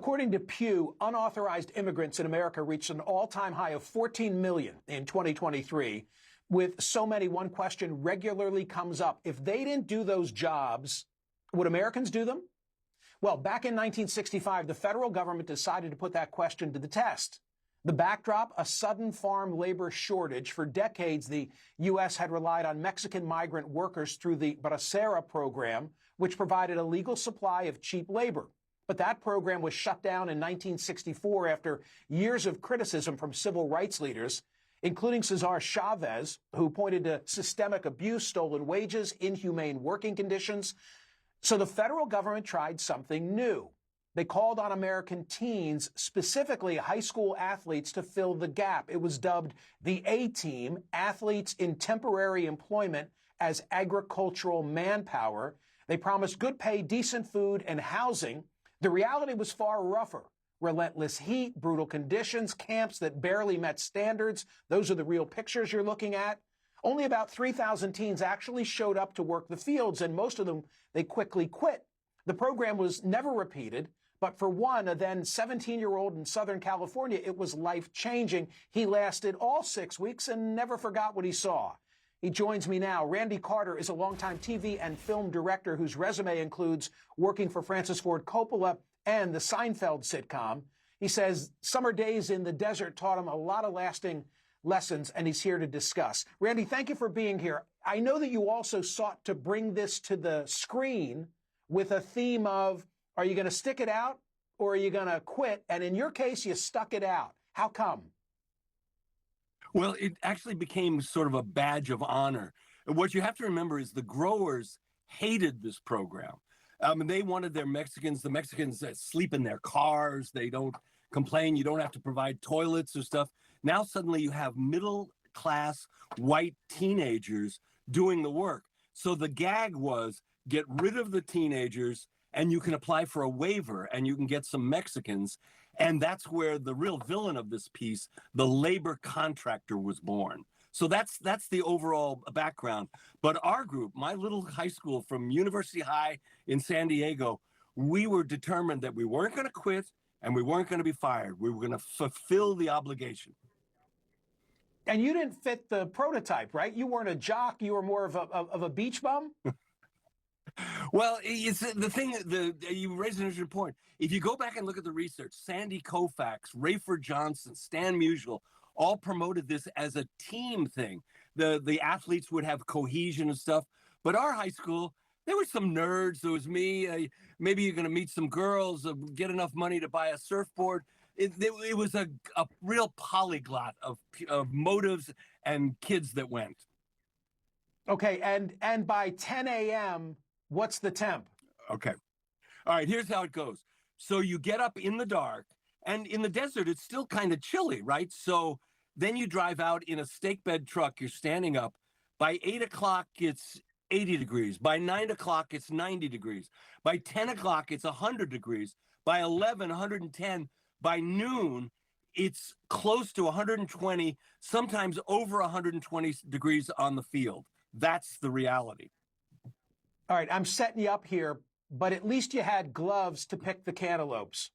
According to Pew, unauthorized immigrants in America reached an all-time high of 14 million in 2023. With so many, one question regularly comes up. If they didn't do those jobs, would Americans do them? Well, back in 1965, the federal government decided to put that question to the test. The backdrop, a sudden farm labor shortage. For decades, the U.S. had relied on Mexican migrant workers through the Bracera program, which provided a legal supply of cheap labor. But that program was shut down in 1964 after years of criticism from civil rights leaders, including Cesar Chavez, who pointed to systemic abuse, stolen wages, inhumane working conditions. So the federal government tried something new. They called on American teens, specifically high school athletes, to fill the gap. It was dubbed the A-Team, athletes in temporary employment as agricultural manpower. They promised good pay, decent food, and housing. The reality was far rougher. Relentless heat, brutal conditions, camps that barely met standards. Those are the real pictures you're looking at. Only about 3,000 teens actually showed up to work the fields, and most of them, they quickly quit. The program was never repeated, but for one, a then 17-year-old in Southern California, it was life-changing. He lasted all 6 weeks and never forgot what he saw. He joins me now. Randy Carter is a longtime TV and film director whose resume includes working for Francis Ford Coppola and the Seinfeld sitcom. He says summer days in the desert taught him a lot of lasting lessons, and he's here to discuss. Randy, thank you for being here. I know that you also sought to bring this to the screen with a theme of, are you going to stick it out or are you going to quit? And in your case, you stuck it out. How come? Well, it actually became sort of a badge of honor. What you have to remember is the growers hated this program. They wanted the Mexicans that sleep in their cars. They don't complain. You don't have to provide toilets or stuff. Now suddenly you have middle class white teenagers doing the work. So the gag was get rid of the teenagers and you can apply for a waiver and you can get some Mexicans. And that's where the real villain of this piece, the labor contractor, was born. So that's the overall background. But our group, my little high school from University High in San Diego, we were determined that we weren't going to quit and we weren't going to be fired. We were going to fulfill the obligation. And you didn't fit the prototype, right? You weren't a jock. You were more of a beach bum. Well, it's the thing. You raise an interesting point. If you go back and look at the research, Sandy Koufax, Rayford Johnson, Stan Musial, all promoted this as a team thing. The athletes would have cohesion and stuff. But our high school, there were some nerds. There was me. Maybe you're going to meet some girls, get enough money to buy a surfboard. It was a real polyglot of motives and kids that went. Okay, and by 10 a.m., what's the temp? Okay. All right, here's how it goes. So you get up in the dark, and in the desert, it's still kind of chilly, right? So then you drive out in a stake bed truck. You're standing up. By 8 o'clock, it's 80 degrees. By 9 o'clock, it's 90 degrees. By 10 o'clock, it's 100 degrees. By 11, 110. By noon, it's close to 120, sometimes over 120 degrees on the field. That's the reality. All right, I'm setting you up here, but at least you had gloves to pick the cantaloupes.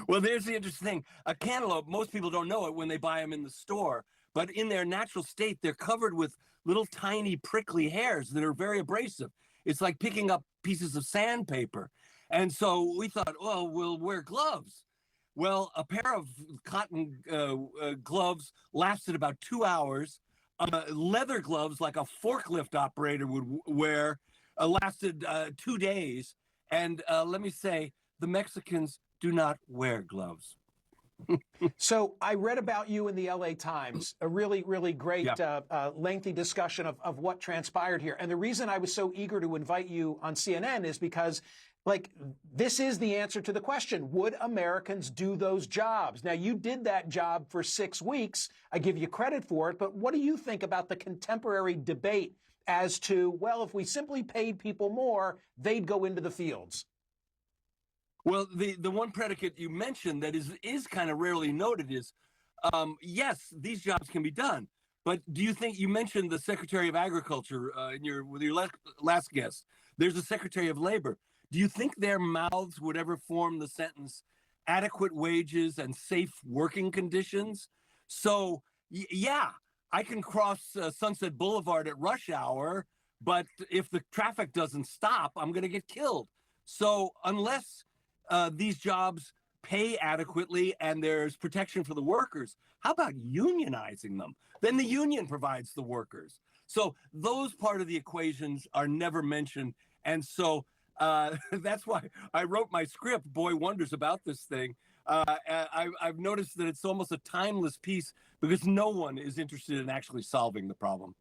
Well, there's the interesting thing. A cantaloupe, most people don't know it when they buy them in the store, but in their natural state, they're covered with little tiny prickly hairs that are very abrasive. It's like picking up pieces of sandpaper. And so we thought, well, we'll wear gloves. Well, a pair of cotton gloves lasted about 2 hours. Leather gloves, like a forklift operator would wear, lasted 2 days. And let me say, the Mexicans do not wear gloves. So I read about you in the LA Times, a really, really great, lengthy discussion of what transpired here. And the reason I was so eager to invite you on CNN is because, like, this is the answer to the question, would Americans do those jobs? Now, you did that job for 6 weeks. I give you credit for it. But what do you think about the contemporary debate as to, well, if we simply paid people more, they'd go into the fields? Well, the one predicate you mentioned that is kind of rarely noted is, yes, these jobs can be done. But do you think, you mentioned the Secretary of Agriculture with your last guest. There's a Secretary of Labor. Do you think their mouths would ever form the sentence, adequate wages and safe working conditions? So, yeah, I can cross Sunset Boulevard at rush hour, but if the traffic doesn't stop, I'm going to get killed. So unless these jobs pay adequately and there's protection for the workers, how about unionizing them? Then the union provides the workers. So those part of the equations are never mentioned. And so that's why I wrote my script, Boy Wonders, about this thing. I've noticed that it's almost a timeless piece because no one is interested in actually solving the problem.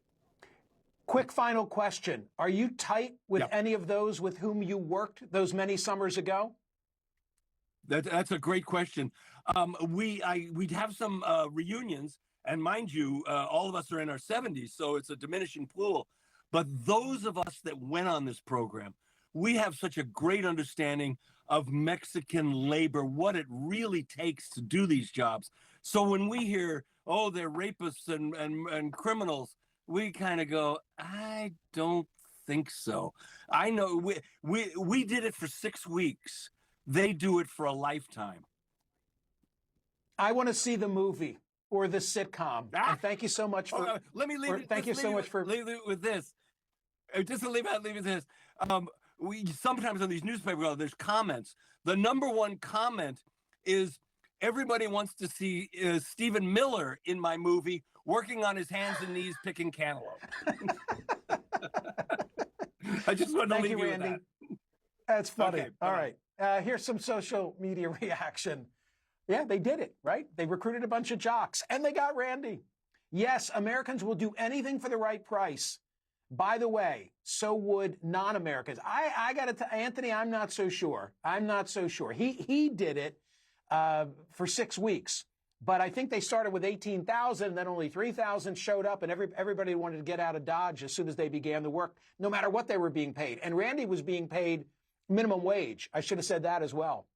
Quick final question. Are you tight with any of those with whom you worked those many summers ago? That's a great question. We'd have some reunions, and mind you, all of us are in our 70s, so it's a diminishing pool. But those of us that went on this program, we have such a great understanding of Mexican labor, what it really takes to do these jobs. So when we hear, oh, they're rapists and criminals, we kind of go, I don't think so. I know we did it for 6 weeks. They do it for a lifetime. I want to see the movie or the sitcom. And thank you so much for. Let me leave it. Thank you so much for. Leave it with this. Just to leave it with this. We sometimes on these newspapers, there's comments. The number one comment is everybody wants to see Stephen Miller in my movie working on his hands and knees picking cantaloupe. I just want to leave you, Randy. With that. That's funny. Okay, all right. Here's some social media reaction. Yeah, they did it, right? They recruited a bunch of jocks, and they got Randy. Yes, Americans will do anything for the right price. By the way, so would non-Americans. I got to Anthony, I'm not so sure. I'm not so sure. He did it for 6 weeks. But I think they started with 18,000, and then only 3,000 showed up, and everybody wanted to get out of Dodge as soon as they began the work, no matter what they were being paid. And Randy was being paid minimum wage. I should have said that as well.